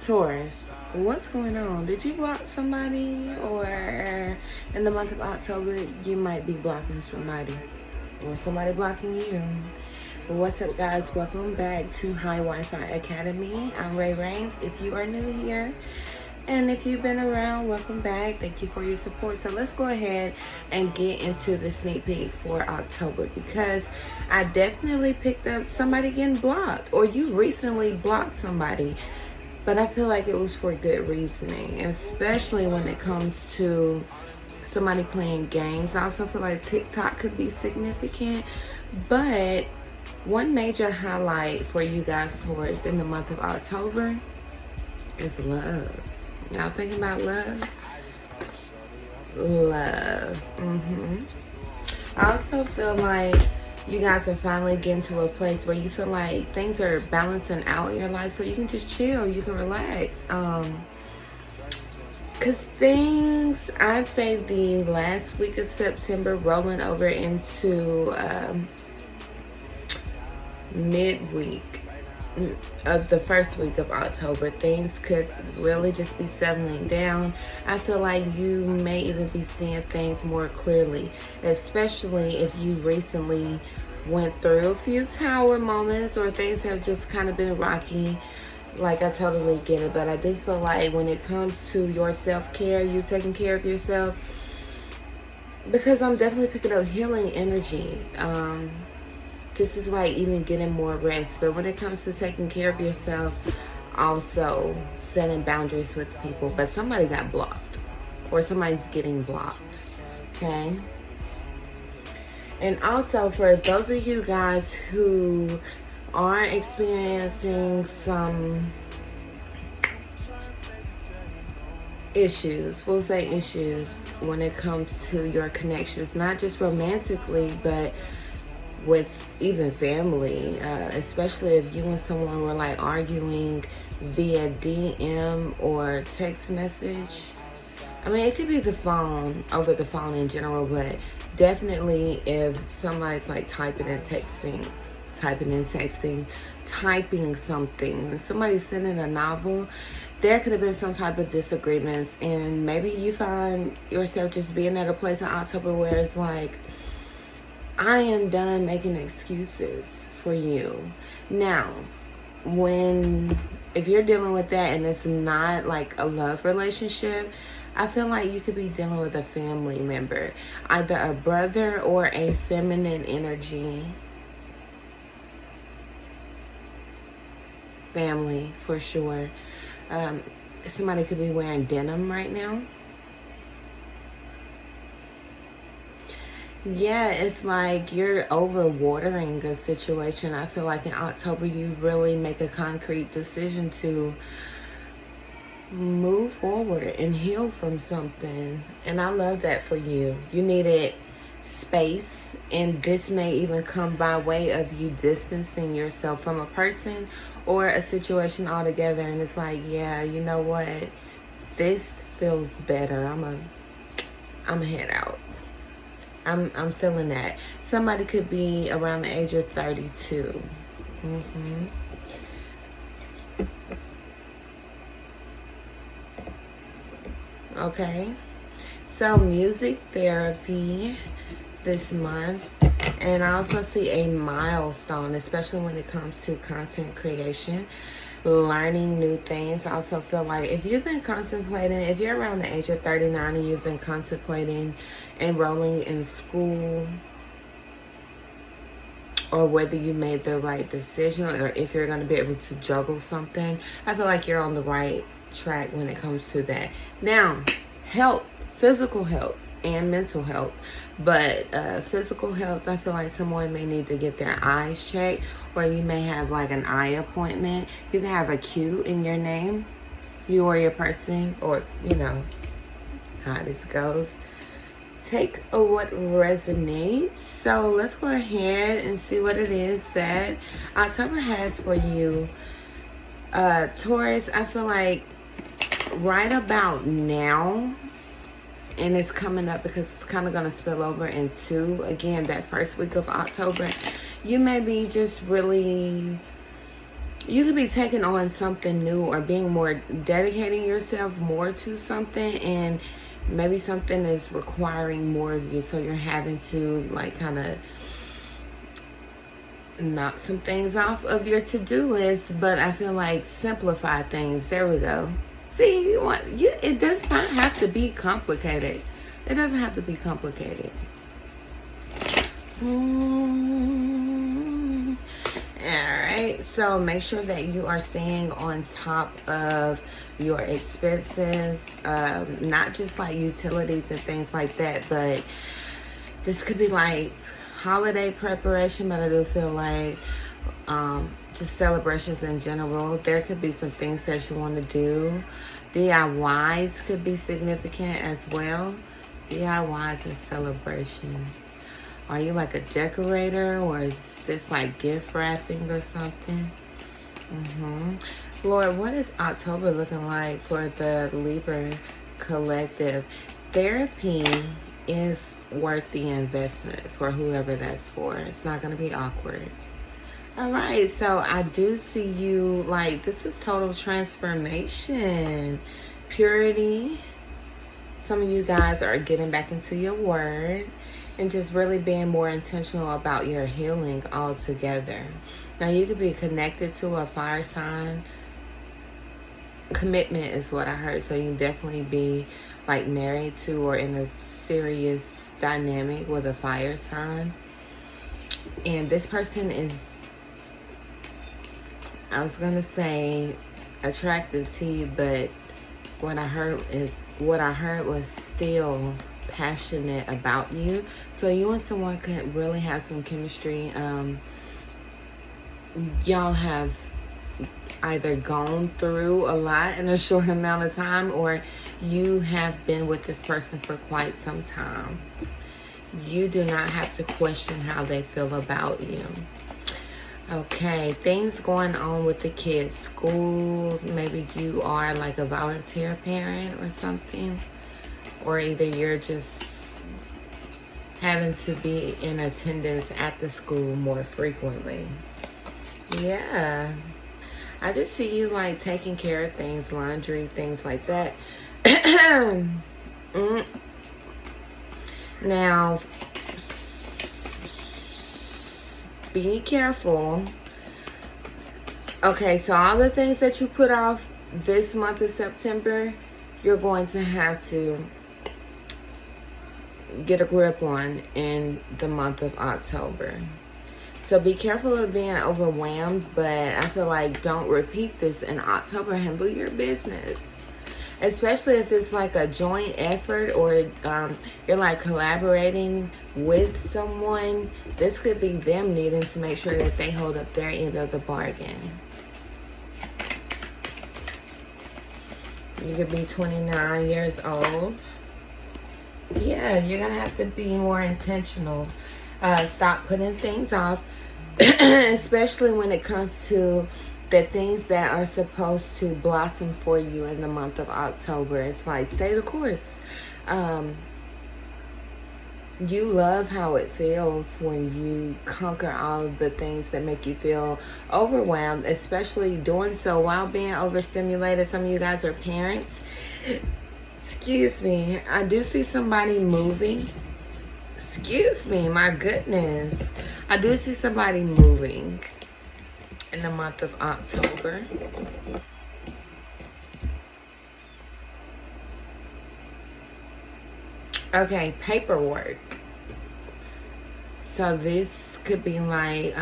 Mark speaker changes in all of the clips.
Speaker 1: Taurus, what's going on? Did you block somebody? Or in the month of October, you might be blocking somebody. Or somebody blocking you. What's up, guys? Welcome back to HIWYFI Academy. I'm Ray Rains. If you are new here, and if you've been around, welcome back. Thank you for your support. So let's go ahead and get into the sneak peek for October, because I definitely picked up somebody getting blocked, or you recently blocked somebody. But I feel like it was for good reasoning, especially when it comes to somebody playing games. I also feel like TikTok could be significant. But one major highlight for you guys towards in the month of October is love. Y'all thinking about love? Love. I also feel like you guys are finally getting to a place where you feel like things are balancing out in your life, so you can just chill, you can relax. Because things, I'd say the last week of September rolling over into midweek of the first week of October, things could really just be settling down. I feel like you may even be seeing things more clearly, especially if you recently went through a few tower moments, or things have just kind of been rocky. Like, I totally get it, but I do feel like when it comes to your self-care, you taking care of yourself, because I'm definitely picking up healing energy. This is like even getting more rest. But when it comes to taking care of yourself, also setting boundaries with people. But somebody got blocked, or somebody's getting blocked, okay? And also for those of you guys who are experiencing some issues, we'll say issues, when it comes to your connections, not just romantically, but with even family, especially if you and someone were like arguing via DM or text message. I mean, it could be the phone, over the phone in general, but definitely if somebody's like typing and texting, typing something, somebody's sending a novel, there could have been some type of disagreements, and maybe you find yourself just being at a place in October where it's like, I am done making excuses for you. Now, if you're dealing with that and it's not like a love relationship, I feel like you could be dealing with a family member, either a brother or a feminine energy. Family, for sure. Somebody could be wearing denim right now. Yeah, it's like you're overwatering a situation. I feel like in October you really make a concrete decision to move forward and heal from something. And I love that for you. You needed space, and this may even come by way of you distancing yourself from a person or a situation altogether. And it's like, yeah, you know what? This feels better. I'm a head out. I'm feeling that. Somebody could be around the age of 32. Okay. So music therapy this month. And I also see a milestone, especially when it comes to content creation, learning new things. I also feel like if you've been contemplating, if you're around the age of 39 and you've been contemplating enrolling in school, or whether you made the right decision, or if you're going to be able to juggle something, I feel like you're on the right track when it comes to that. Now, health, physical health and mental health. But physical health, I feel like someone may need to get their eyes checked, or you may have like an eye appointment. You can have a Q in your name, you or your person, or you know how this goes. Take what resonates. So let's go ahead and see what it is that October has for you. Taurus, I feel like right about now, and it's coming up because it's kind of going to spill over into, again, that first week of October, you may be just really you could be taking on something new or being more, dedicating yourself more to something, and maybe something is requiring more of you, so you're having to like kind of knock some things off of your to-do list. But I feel like simplify things. There we go. See, it does not have to be complicated. It doesn't have to be complicated. Alright, so make sure that you are staying on top of your expenses, not just like utilities and things like that, but this could be like holiday preparation, but I do feel like just celebrations in general. There could be some things that you want to do. DIYs could be significant as well. DIYs and celebration. Are you like a decorator, or is this like gift wrapping or something? Lord, what is October looking like for the Libra collective? Therapy is worth the investment for whoever that's for. It's not going to be awkward. All right, so I do see you like, this is total transformation, purity. Some of you guys are getting back into your word and just really being more intentional about your healing altogether. Now, you could be connected to a fire sign. Commitment is what I heard. So you can definitely be like married to or in a serious dynamic with a fire sign. And this person is, I was going to say attracted to you, but what I heard was still passionate about you. So you and someone could really have some chemistry. Y'all have either gone through a lot in a short amount of time, or you have been with this person for quite some time. You do not have to question how they feel about you. Okay, things going on with the kids. School, maybe you are like a volunteer parent or something. Or either you're just having to be in attendance at the school more frequently. Yeah. I just see you like taking care of things, laundry, things like that. Now, be careful. Okay, so all the things that you put off this month of September, you're going to have to get a grip on in the month of October. So be careful of being overwhelmed, but I feel like don't repeat this in October. Handle your business, especially if it's like a joint effort, or you're like collaborating with someone. This could be them needing to make sure that they hold up their end of the bargain. You could be 29 years old. Yeah, you're gonna have to be more intentional. Stop putting things off, especially when it comes to the things that are supposed to blossom for you in the month of October. It's like, stay the course. You love how it feels when you conquer all of the things that make you feel overwhelmed, especially doing so while being overstimulated. Some of you guys are parents. Excuse me. I do see somebody moving. Excuse me. My goodness. I do see somebody moving in the month of October. Okay, paperwork. So this could be like,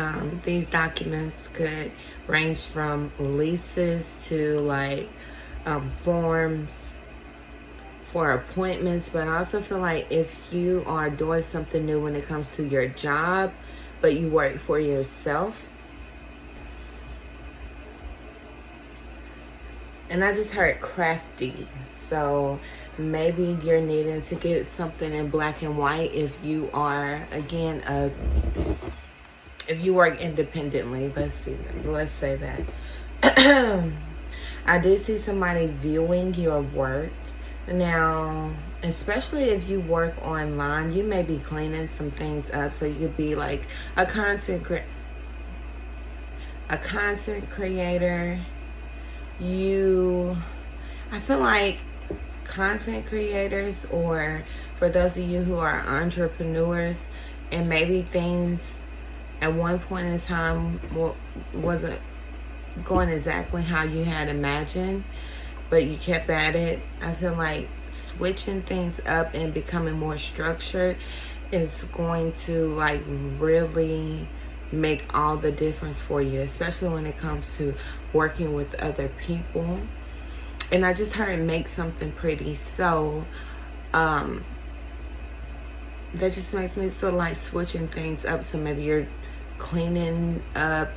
Speaker 1: these documents could range from leases to like forms for appointments. But I also feel like if you are doing something new when it comes to your job, but you work for yourself. And I just heard crafty. So maybe you're needing to get something in black and white if you are, again, if you work independently. Let's say that. I do see somebody viewing your work. Now, especially if you work online, you may be cleaning some things up. So you could be like a content a content creator, I feel like content creators, or for those of you who are entrepreneurs, and maybe things at one point in time wasn't going exactly how you had imagined, but you kept at it. I feel like switching things up and becoming more structured is going to like really make all the difference for you, especially when it comes to working with other people. And I just heard make something pretty, so that just makes me feel like switching things up. So maybe you're cleaning up,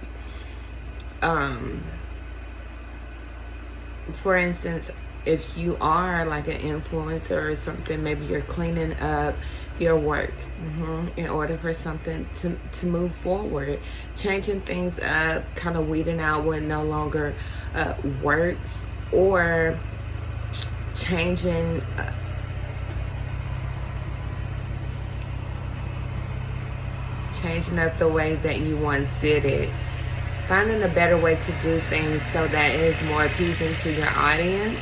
Speaker 1: for instance, if you are like an influencer or something, maybe you're cleaning up your work in order for something to move forward, changing things up, kind of weeding out what no longer works, or changing up the way that you once did it, finding a better way to do things so that it is more appeasing to your audience.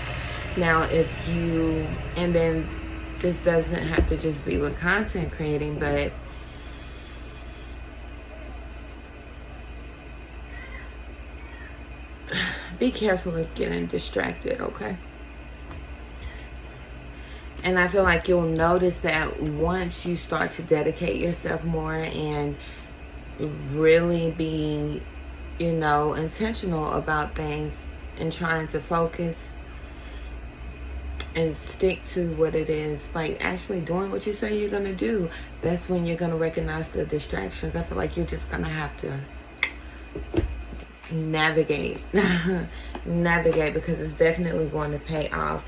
Speaker 1: Now, and then this doesn't have to just be with content creating, but be careful of getting distracted, okay? And I feel like you'll notice that once you start to dedicate yourself more and really be, intentional about things and trying to focus and stick to what it is, like actually doing what you say you're going to do, that's when you're going to recognize the distractions. I feel like you're just going to have to navigate because it's definitely going to pay off.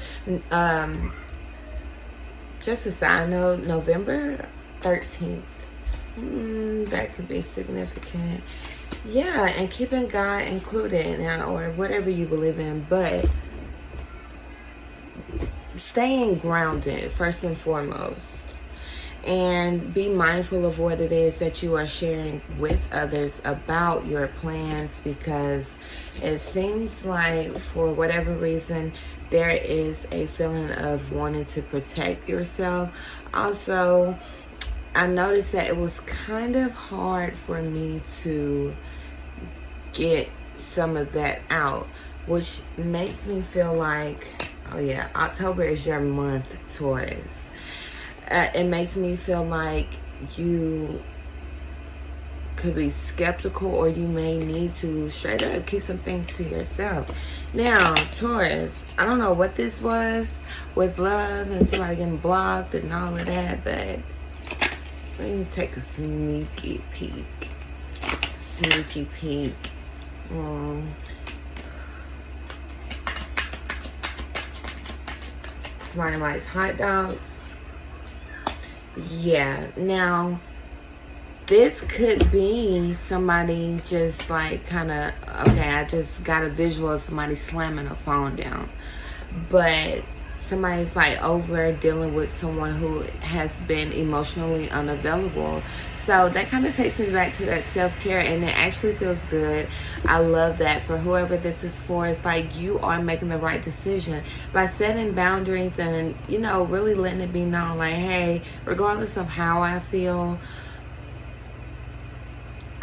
Speaker 1: Just a side note, November 13th, that could be significant. Yeah, and keeping God included now, or whatever you believe in, but staying grounded first and foremost, and be mindful of what it is that you are sharing with others about your plans, because it seems like for whatever reason there is a feeling of wanting to protect yourself. Also, I noticed that it was kind of hard for me to get some of that out, which makes me feel like, oh yeah, October is your month, Taurus. It makes me feel like you could be skeptical, or you may need to straight up keep some things to yourself. Now, Taurus, I don't know what this was with love and somebody getting blocked and all of that, but let me take a sneaky peek. Somebody likes hot dogs. Yeah, now this could be somebody just like kind of, okay, I just got a visual of somebody slamming a phone down, but somebody's like over dealing with someone who has been emotionally unavailable. So that kind of takes me back to that self-care, and it actually feels good. I love that for whoever this is for. It's like you are making the right decision by setting boundaries and, really letting it be known, like, hey, regardless of how I feel,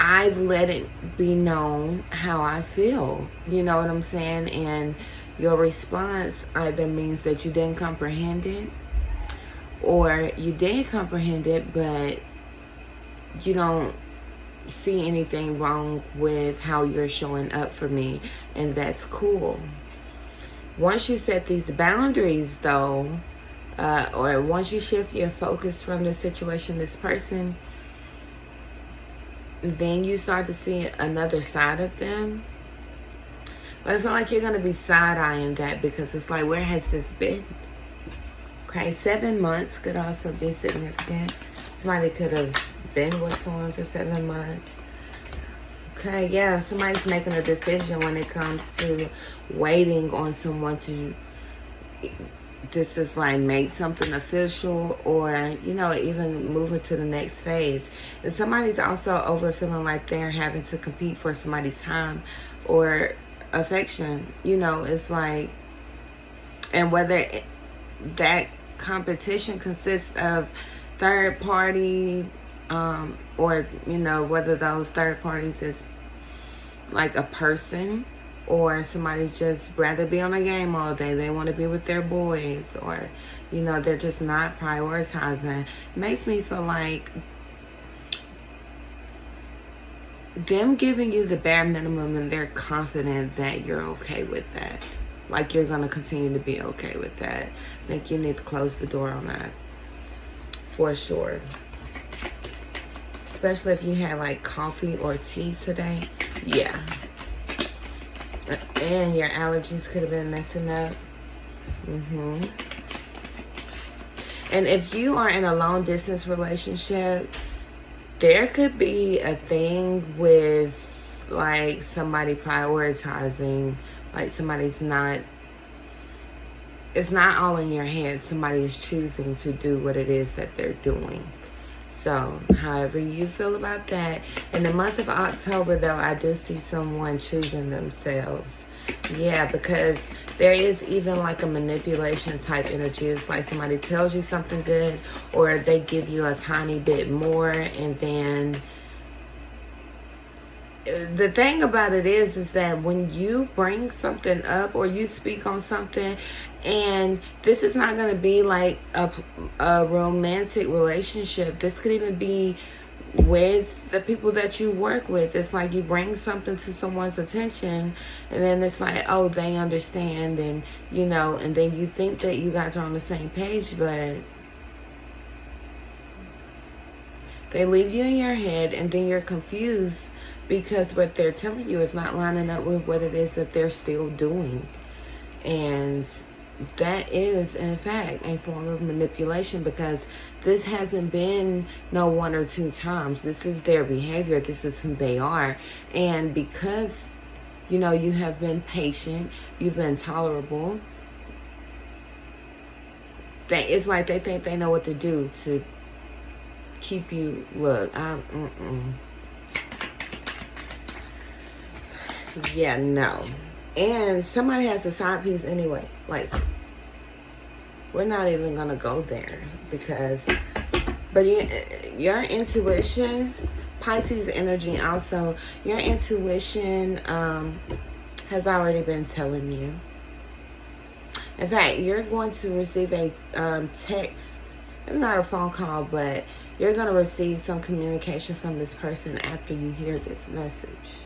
Speaker 1: I've let it be known how I feel. You know what I'm saying? And your response either means that you didn't comprehend it, or you did comprehend it, but you don't see anything wrong with how you're showing up for me, and that's cool. Once you set these boundaries, though, or once you shift your focus from the situation, this person, then you start to see another side of them. But I feel like you're going to be side-eyeing that, because it's like, where has this been? Okay, 7 months could also be significant. Somebody could have been with someone for 7 months. Okay, yeah, somebody's making a decision when it comes to waiting on someone to this is like make something official, or you know, even moving to the next phase. And somebody's also over feeling like they're having to compete for somebody's time or affection. You know, it's like, and whether that competition consists of third party, or you know, whether those third parties is like a person, or somebody's just rather be on a game all day, they want to be with their boys, or you know, they're just not prioritizing. It makes me feel like them giving you the bare minimum, and they're confident that you're okay with that, like you're gonna continue to be okay with that. I think you need to close the door on that for sure, especially if you had like coffee or tea today. Yeah. And your allergies could have been messing up. And if you are in a long distance relationship, there could be a thing with like somebody prioritizing, like somebody's not, it's not all in your head. Somebody is choosing to do what it is that they're doing. So, however you feel about that. In the month of October, though, I do see someone choosing themselves. Yeah, because there is even like a manipulation type energy. It's like somebody tells you something good, or they give you a tiny bit more, and then the thing about it is that when you bring something up or you speak on something, and this is not going to be like a romantic relationship, this could even be with the people that you work with. It's like you bring something to someone's attention, and then it's like, oh, they understand, and you know, and then you think that you guys are on the same page, but they leave you in your head, and then you're confused because what they're telling you is not lining up with what it is that they're still doing. And that is, in fact, a form of manipulation, because this hasn't been no 1 or 2 times. This is their behavior. This is who they are. And because, you know, you have been patient, you've been tolerable, it's like they think they know what to do to keep you, look, yeah, no. And somebody has a side piece anyway. Like, we're not even gonna go there, because, but your intuition, Pisces energy also, your intuition has already been telling you. In fact, you're going to receive a text. It's not a phone call, but you're going to receive some communication from this person after you hear this message.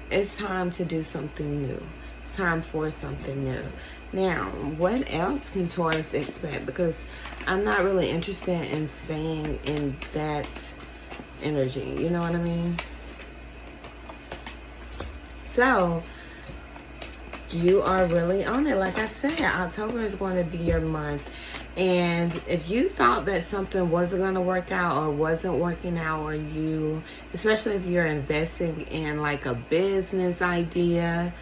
Speaker 1: It's time to do something new. It's time for something new. Now, what else can Taurus expect? Because I'm not really interested in staying in that energy. You know what I mean? So, you are really on it. Like I said, October is going to be your month. And if you thought that something wasn't going to work out or wasn't working out, or you, especially if you're investing in like a business idea,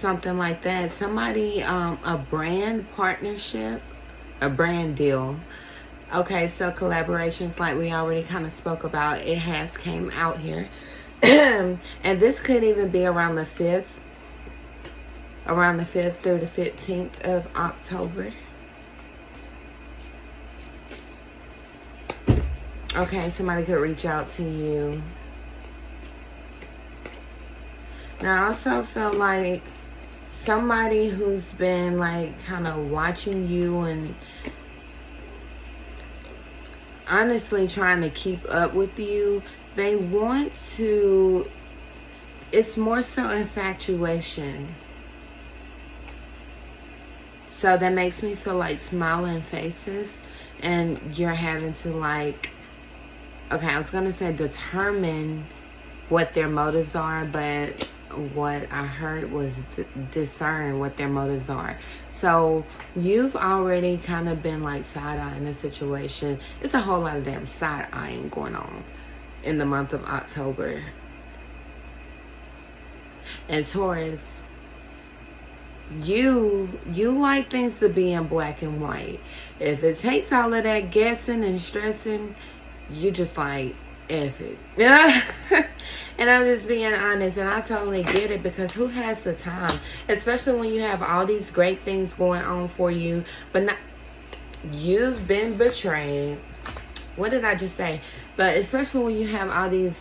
Speaker 1: something like that, somebody, a brand partnership, a brand deal. Okay, so collaborations, like we already kind of spoke about, it has came out here. And this could even be around the 5th through the 15th of October. Okay, somebody could reach out to you. Now, I also feel like somebody who's been like kind of watching you and honestly trying to keep up with you, they want to, it's more so infatuation. So that makes me feel like smiling faces, and you're having to like, okay, I was going to say determine what their motives are, but what I heard was discern what their motives are. So you've already kind of been like side-eyeing the situation. It's a whole lot of damn side-eyeing going on in the month of October. And Taurus, you like things to be in black and white. If it takes all of that guessing and stressing, you just like, F it. Yeah. And I'm just being honest, and I totally get it, because who has the time? Especially when you have all these great things going on for you, but not, you've been betrayed. What did I just say? But especially when you have all these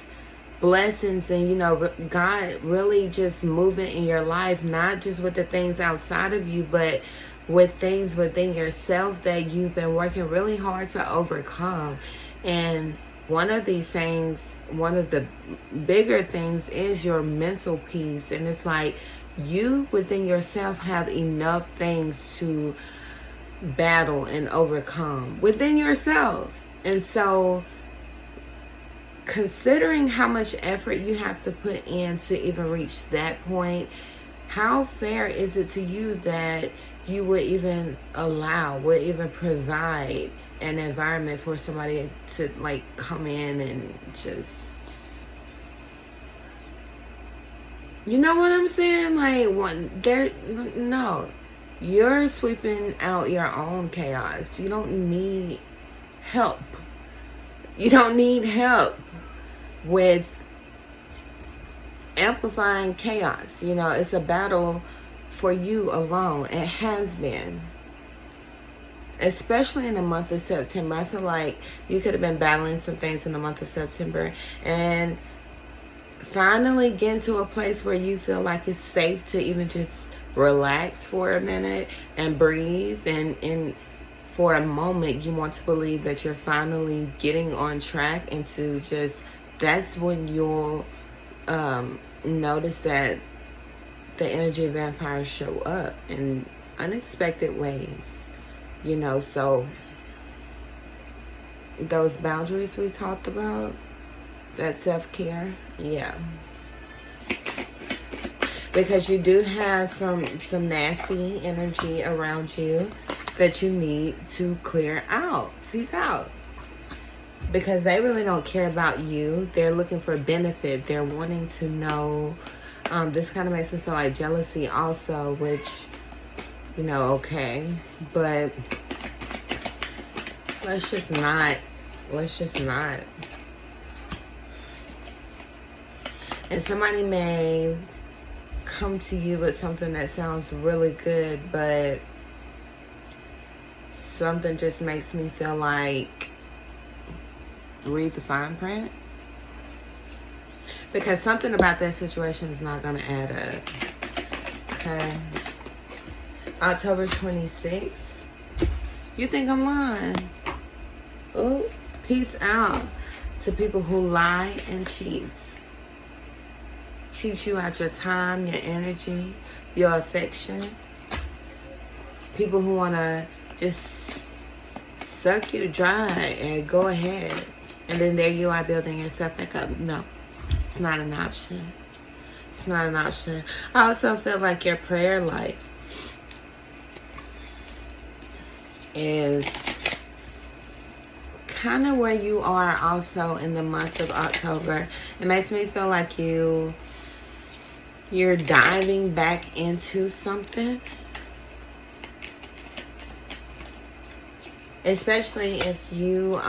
Speaker 1: blessings and, you know, God really just moving in your life, not just with the things outside of you, but with things within yourself that you've been working really hard to overcome. And one of these things, one of the bigger things, is your mental peace. And it's like you within yourself have enough things to battle and overcome within yourself. And so considering how much effort you have to put in to even reach that point, how fair is it to you that you would even provide an environment for somebody to like come in and just, you know what I'm saying? Like, no, you're sweeping out your own chaos. You don't need help. You don't need help with amplifying chaos. You know, it's a battle for you alone. It has been. Especially in the month of September. I feel like you could have been battling some things in the month of September, and finally getting to a place where you feel like it's safe to even just relax for a minute and breathe, and for a moment you want to believe that you're finally getting on track, and to just, that's when you'll notice that the energy vampires show up in unexpected ways. You know, so those boundaries we talked about, that self-care, yeah. Because you do have some nasty energy around you that you need to clear out. Peace out. Because they really don't care about you. They're looking for benefit. They're wanting to know. This kind of makes me feel like jealousy also, which, you know, okay, but let's just not. And somebody may come to you with something that sounds really good, but something just makes me feel like, read the fine print. Because something about that situation is not going to add up. Okay. October 26th. You think I'm lying? Oh, peace out to people who lie and cheat. Cheat you out your time, your energy, your affection. People who want to just suck you dry and go ahead. And then there you are building yourself back up. No, it's not an option. It's not an option. I also feel like your prayer life is kind of where you are also in the month of October. It makes me feel like you're diving back into something. Especially if you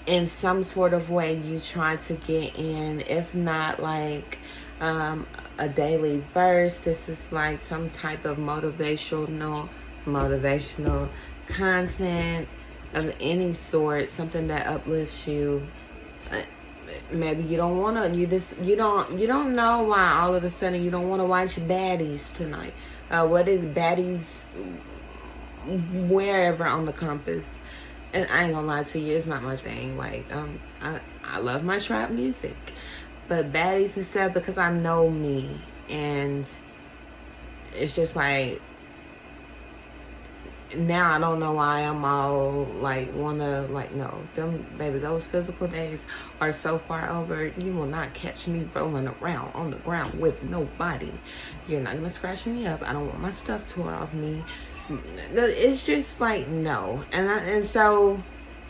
Speaker 1: in some sort of way you try to get in, if not like a daily verse, this is like some type of motivational content of any sort, something that uplifts you. Maybe you don't want to, you don't know why all of a sudden you don't want to watch baddies tonight. What is baddies wherever on the compass? And I ain't gonna lie to you, it's not my thing. Like, I love my trap music, but baddies and stuff, because I know me, and it's just like, now I don't know why I'm all like wanna, like, no, them, baby, those physical days are so far over. You will not catch me rolling around on the ground with nobody. You're not gonna scratch me up. I don't want my stuff tore off me. It's just like, no. And so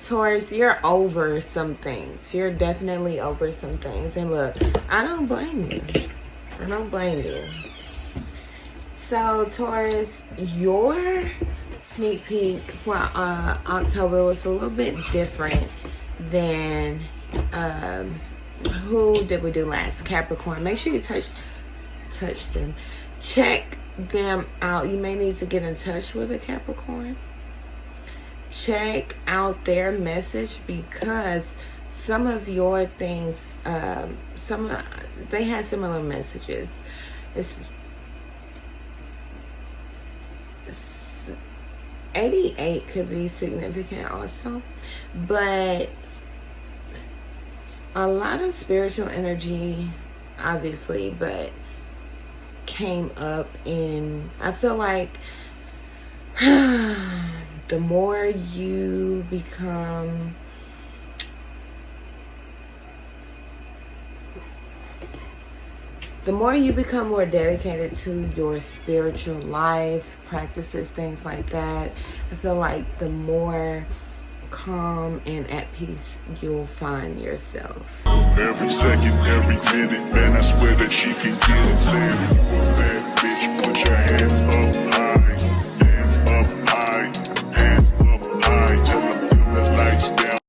Speaker 1: Taurus, you're over some things. You're definitely over some things. And look, I don't blame you. I don't blame you. So Taurus, your sneak peek for October was a little bit different than who did we do last? Capricorn. Make sure you touch them. Check them out. You may need to get in touch with a Capricorn. Check out their message, because some of your things, they have similar messages. It's 88 could be significant also, but a lot of spiritual energy, obviously, but came up in, I feel like the more you become more dedicated to your spiritual life, practices, things like that, I feel like the more calm and at peace you'll find yourself.
Speaker 2: Every second, every minute, man, I swear that she can get it. Say, that bitch, put your hands